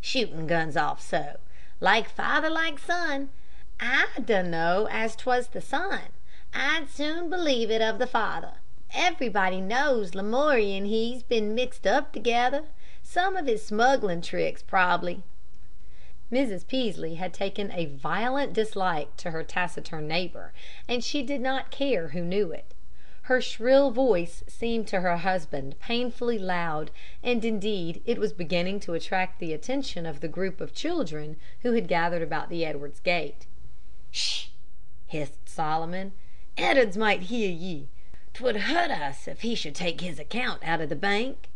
shootin' guns off so. Like father, like son. I dunno as 'twas the son. I'd soon believe it of the father. Everybody knows Lamoury and he's been mixed up together. Some of his smugglin' tricks, prob'ly." Mrs. Peaslee had taken a violent dislike to her taciturn neighbor, and she did not care who knew it. Her shrill voice seemed to her husband painfully loud, and indeed it was beginning to attract the attention of the group of children who had gathered about the Edwards gate. "Sh!" hissed Solomon. "Ed'ards might hear ye. 'Twould hurt us if he should take his account out of the bank."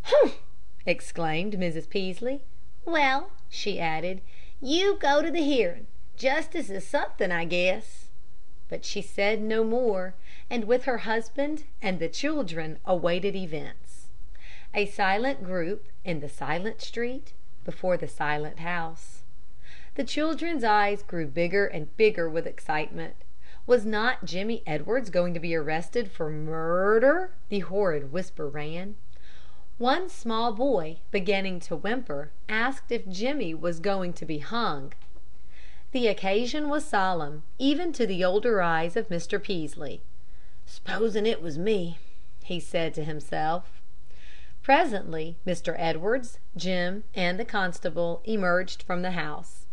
"Humph!" exclaimed Mrs. Peaslee. "Well," she added, "you go to the hearin'. Justice is somethin', I guess." But she said no more, and with her husband and the children awaited events. A silent group in the silent street before the silent house. The children's eyes grew bigger and bigger with excitement. Was not Jimmy Edwards going to be arrested for murder? The horrid whisper ran. One small boy, beginning to whimper, asked if Jimmy was going to be hung. The occasion was solemn, even to the older eyes of Mr. Peaslee. "S'posin' it was me," he said to himself. Presently Mr. Edwards, Jim, and the constable emerged from the house.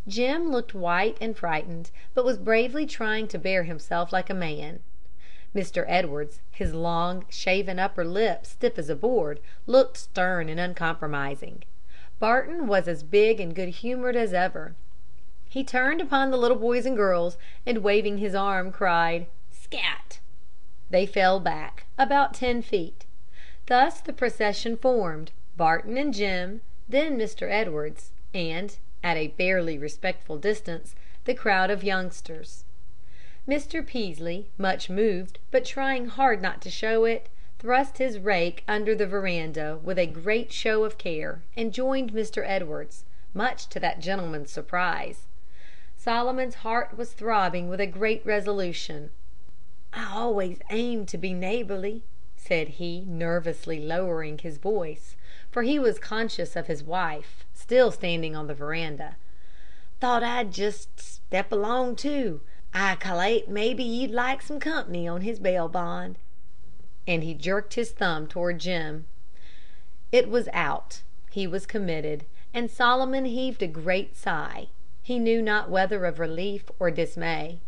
Jim looked white and frightened, but was bravely trying to bear himself like a man. Mr. Edwards, his long, shaven upper lip stiff as a board, looked stern and uncompromising. Barton was as big and good humored as ever. He turned upon the little boys and girls, and waving his arm, cried, "Scat!" They fell back about 10 feet. Thus the procession formed, Barton and Jim, then Mr. Edwards, and, at a barely respectful distance, the crowd of youngsters. Mr. Peaslee, much moved, but trying hard not to show it, thrust his rake under the veranda with a great show of care, and joined Mr. Edwards, much to that gentleman's surprise. Solomon's heart was throbbing with a great resolution. "I always aimed to be neighborly," said he, nervously lowering his voice, for he was conscious of his wife, still standing on the veranda. "Thought I'd just step along too. I cal'late maybe you'd like some company on his bail bond." And he jerked his thumb toward Jim. It was out. He was committed, and Solomon heaved a great sigh, he knew not whether of relief or dismay.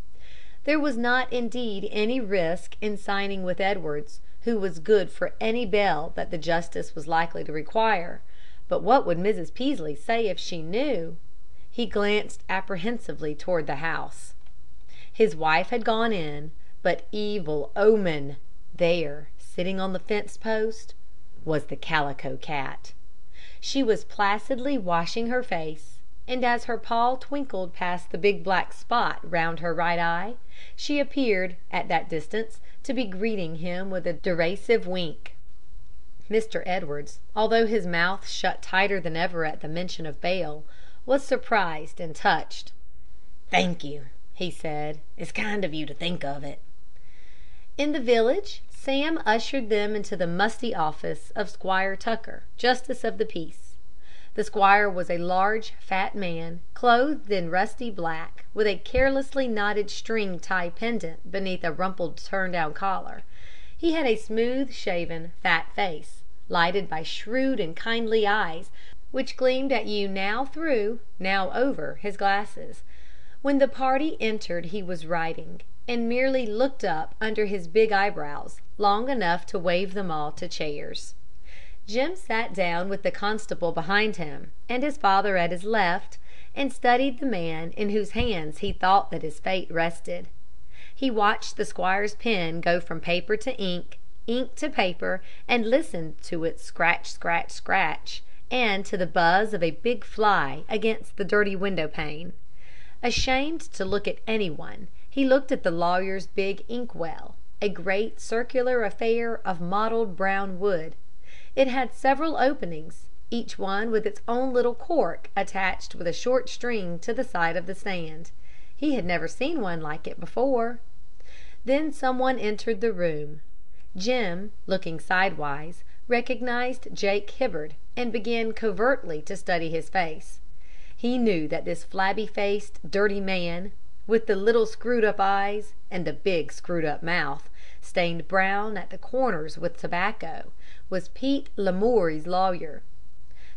There was not indeed any risk in signing with Edwards, who was good for any bail that the justice was likely to require. But what would Mrs. Peaslee say if she knew? He glanced apprehensively toward the house. His wife had gone in, but evil omen! There, sitting on the fence post, was the Calico Cat. She was placidly washing her face, and as her paw twinkled past the big black spot round her right eye, she appeared, at that distance, to be greeting him with a derisive wink. Mr. Edwards, although his mouth shut tighter than ever at the mention of bail, was surprised and touched. "Thank you," he said. "It's kind of you to think of it." In the village, Sam ushered them into the musty office of Squire Tucker, justice of the peace. The squire was a large, fat man, clothed in rusty black, with a carelessly knotted string tie pendant beneath a rumpled turn-down collar. He had a smooth-shaven, fat face, lighted by shrewd and kindly eyes, which gleamed at you now through, now over, his glasses. When the party entered he was writing, and merely looked up under his big eyebrows, long enough to wave them all to chairs. Jim sat down with the constable behind him, and his father at his left, and studied the man in whose hands he thought that his fate rested. He watched the squire's pen go from paper to ink, ink to paper, and listened to its scratch, scratch, scratch, and to the buzz of a big fly against the dirty window pane. Ashamed to look at any one, he looked at the lawyer's big inkwell, a great circular affair of mottled brown wood. It had several openings, each one with its own little cork attached with a short string to the side of the stand. He had never seen one like it before. Then some one entered the room. Jim, looking sidewise, recognized Jake Hibbard, and began covertly to study his face. He knew that this flabby-faced, dirty man, with the little screwed-up eyes and the big screwed-up mouth, stained brown at the corners with tobacco, was Pete Lamoury's lawyer.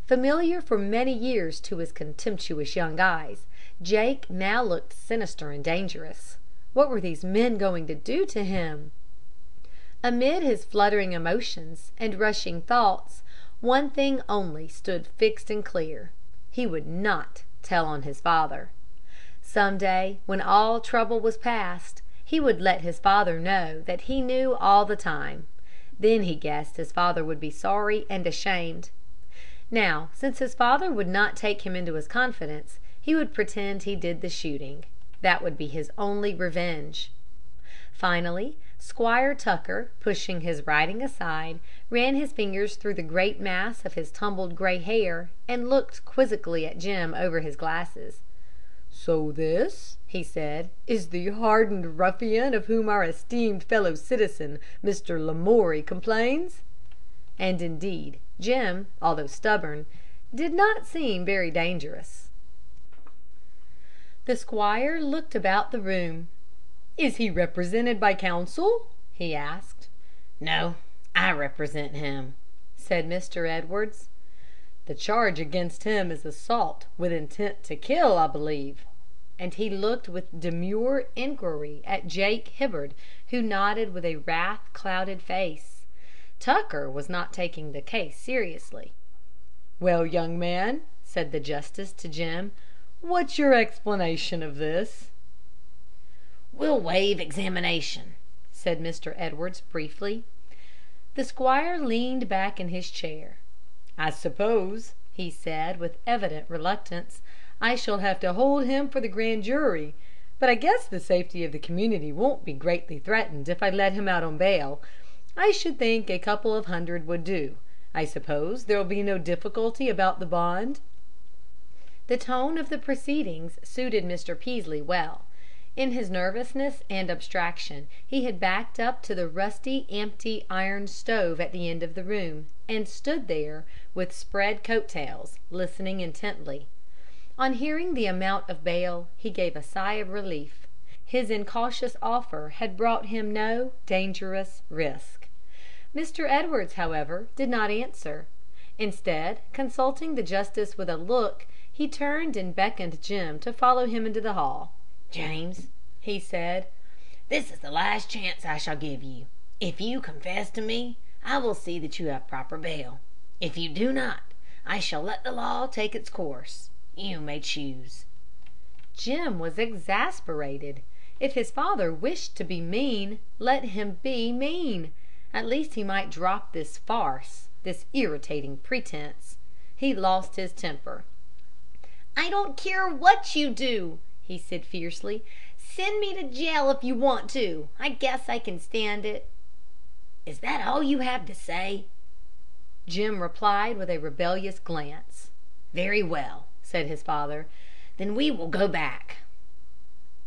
Familiar for many years to his contemptuous young eyes, Jake now looked sinister and dangerous. What were these men going to do to him? Amid his fluttering emotions and rushing thoughts, one thing only stood fixed and clear. He would not tell on his father. Some day, when all trouble was past, he would let his father know that he knew all the time. Then he guessed his father would be sorry and ashamed. Now, since his father would not take him into his confidence, he would pretend he did the shooting. That would be his only revenge. Finally, Squire Tucker, pushing his writing aside, ran his fingers through the great mass of his tumbled gray hair and looked quizzically at Jim over his glasses. "So this," he said, "is the hardened ruffian of whom our esteemed fellow citizen, Mr. Lamoury, complains?" And indeed, Jim, although stubborn, did not seem very dangerous. The squire looked about the room. "Is he represented by counsel?" he asked. "No, I represent him," said Mr. Edwards. "The charge against him is assault with intent to kill, I believe." And he looked with demure inquiry at Jake Hibbard, who nodded with a wrath-clouded face. Tucker was not taking the case seriously. "Well, young man," said the justice to Jim, "what's your explanation of this?" "We'll waive examination," said Mr. Edwards briefly. The squire leaned back in his chair. "I suppose," he said, with evident reluctance, "I shall have to hold him for the grand jury, but I guess the safety of the community won't be greatly threatened if I let him out on bail. I should think a couple of hundred would do. I suppose there'll be no difficulty about the bond?" The tone of the proceedings suited Mr. Peaslee well. In his nervousness and abstraction he had backed up to the rusty, empty iron stove at the end of the room, and stood there, with spread coat tails, listening intently. On hearing the amount of bail, he gave a sigh of relief. His incautious offer had brought him no dangerous risk. Mr. Edwards, however, did not answer. Instead, consulting the justice with a look, he turned and beckoned Jim to follow him into the hall. "James," he said, "this is the last chance I shall give you. If you confess to me, I will see that you have proper bail. If you do not, I shall let the law take its course. You may choose." Jim was exasperated. If his father wished to be mean, let him be mean. At least he might drop this farce, this irritating pretense. He lost his temper. "I don't care what you do," he said fiercely. "Send me to jail if you want to. I guess I can stand it." "Is that all you have to say?" Jim replied with a rebellious glance. "Very well," said his father. "Then we will go back."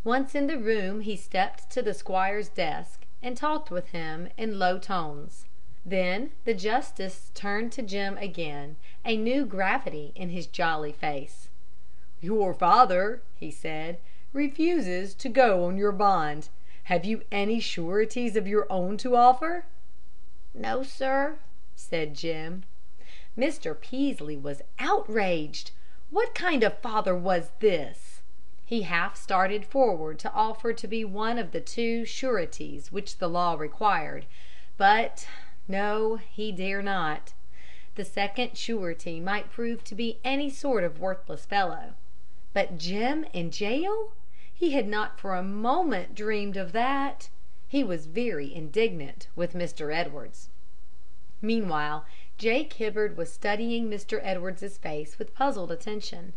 Once in the room, he stepped to the squire's desk and talked with him in low tones. Then the justice turned to Jim again, a new gravity in his jolly face. "Your father," he said, "refuses to go on your bond. Have you any sureties of your own to offer?" "No, sir," said Jim. Mr. Peaslee was outraged. What kind of father was this? He half started forward to offer to be one of the two sureties which the law required, but no, he dare not. The second surety might prove to be any sort of worthless fellow. But Jim in jail? He had not for a moment dreamed of that. He was very indignant with Mr. Edwards. Meanwhile, Jake Hibbard was studying Mr. Edwards's face with puzzled attention.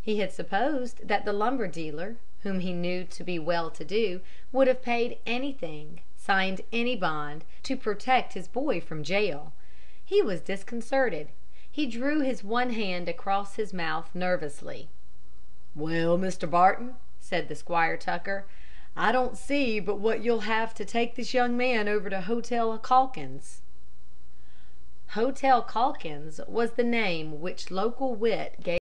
He had supposed that the lumber dealer, whom he knew to be well-to-do, would have paid anything, signed any bond, to protect his boy from jail. He was disconcerted. He drew his one hand across his mouth nervously. "Well, Mr. Barton," said the Squire Tucker, "I don't see but what you'll have to take this young man over to Hotel Calkins." Hotel Calkins was the name which local wit gave